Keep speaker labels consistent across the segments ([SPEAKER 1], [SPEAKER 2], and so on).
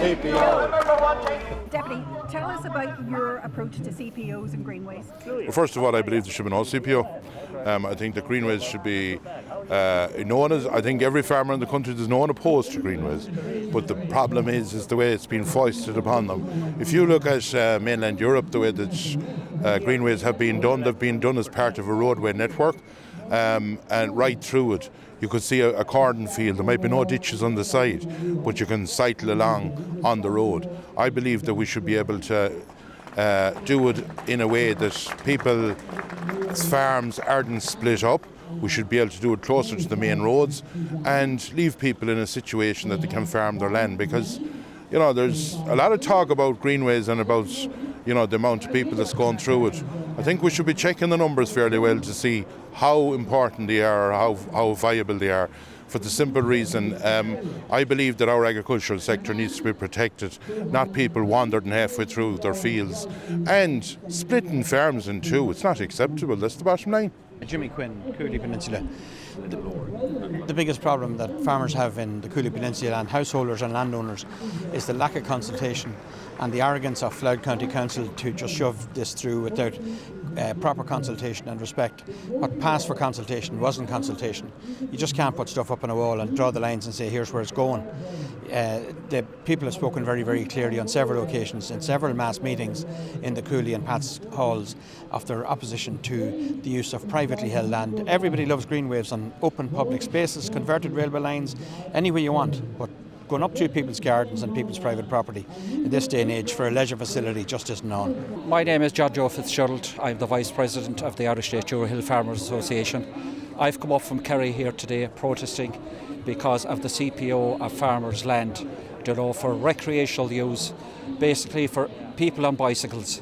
[SPEAKER 1] CPO.
[SPEAKER 2] Deputy, tell us about your approach to CPOs and Greenways.
[SPEAKER 3] Well, first of all, I believe there should be no CPO. I think that Greenways should be known as, I think every farmer in the country is known opposed to Greenways. But the problem is the way it's been foisted upon them. If you look at mainland Europe, the way that Greenways have been done, they've been done as part of a roadway network. And right through it, you could see a cordon field. There might be no ditches on the side, but you can cycle along on the road. I believe that we should be able to do it in a way that people's farms aren't split up. We should be able to do it closer to the main roads and leave people in a situation that they can farm their land, because there's a lot of talk about Greenways and about the amount of people that's going through it. I think we should be checking the numbers fairly well to see how important they are, how viable they are. For the simple reason, I believe that our agricultural sector needs to be protected, not people wandering halfway through their fields and splitting farms in two. It's not acceptable, that's the bottom line.
[SPEAKER 4] Jimmy Quinn, Cooley Peninsula. The biggest problem that farmers have in the Cooley Peninsula, and householders and landowners, is the lack of consultation and the arrogance of Louth County Council to just shove this through without proper consultation and respect. What passed for consultation wasn't consultation. You just can't put stuff up on a wall and draw the lines and say here's where it's going. The people have spoken very, very clearly on several occasions in several mass meetings in the Cooley and Pat's halls of their opposition to the use of privately held land. Everybody loves Greenways on open public spaces, converted railway lines, any way you want, but going up through people's gardens and people's private property in this day and age for a leisure facility just isn't on.
[SPEAKER 5] My name is John Joe Fitzgerald. I'm the Vice President of the Irish State Douro Hill Farmers Association. I've come up from Kerry here today protesting because of the CPO of farmers' land, for recreational use, basically for people on bicycles.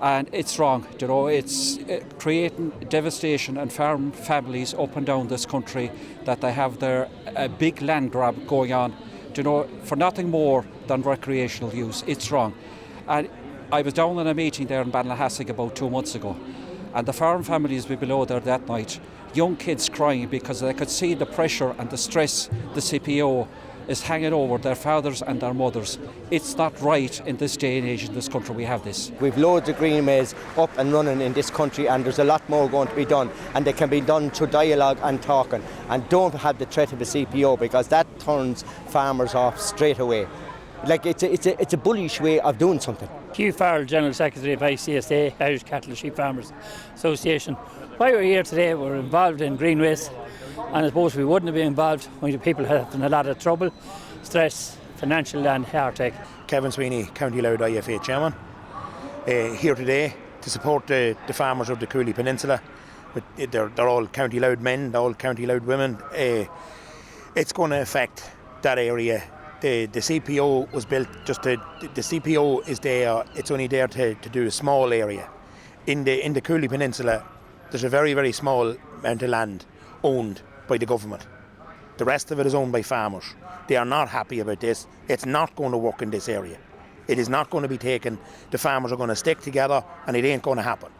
[SPEAKER 5] And it's wrong, it's creating devastation and farm families up and down this country that they have their big land grab going on, for nothing more than recreational use. It's wrong. And I was down in a meeting there in Ballinhassig about 2 months ago, and the farm families were below there that night, young kids crying because they could see the pressure and the stress the CPO is hanging over their fathers and their mothers. It's not right in this day and age in this country we have this.
[SPEAKER 6] We've loads of greenways up and running in this country, and there's a lot more going to be done, and they can be done through dialogue and talking, and don't have the threat of a CPO, because that turns farmers off straight away. Like it's a bullish way of doing something.
[SPEAKER 7] Hugh Farrell, General Secretary of ICSA, Irish Cattle and Sheep Farmers Association. Why we're here today, we're involved in Greenways, and I suppose we wouldn't have been involved when the people have had a lot of trouble, stress, financial and heartache.
[SPEAKER 8] Kevin Sweeney, County Louth IFA Chairman, here today to support the farmers of the Cooley Peninsula. They're all County Louth men, they're all County Louth women. It's going to affect that area. The CPO was built the CPO is there, it's only there to do a small area. In the Cooley Peninsula, there's a very, very small amount of land owned by the government. The rest of it is owned by farmers. They are not happy about this. It's not going to work in this area. It is not going to be taken. The farmers are going to stick together, and it ain't going to happen.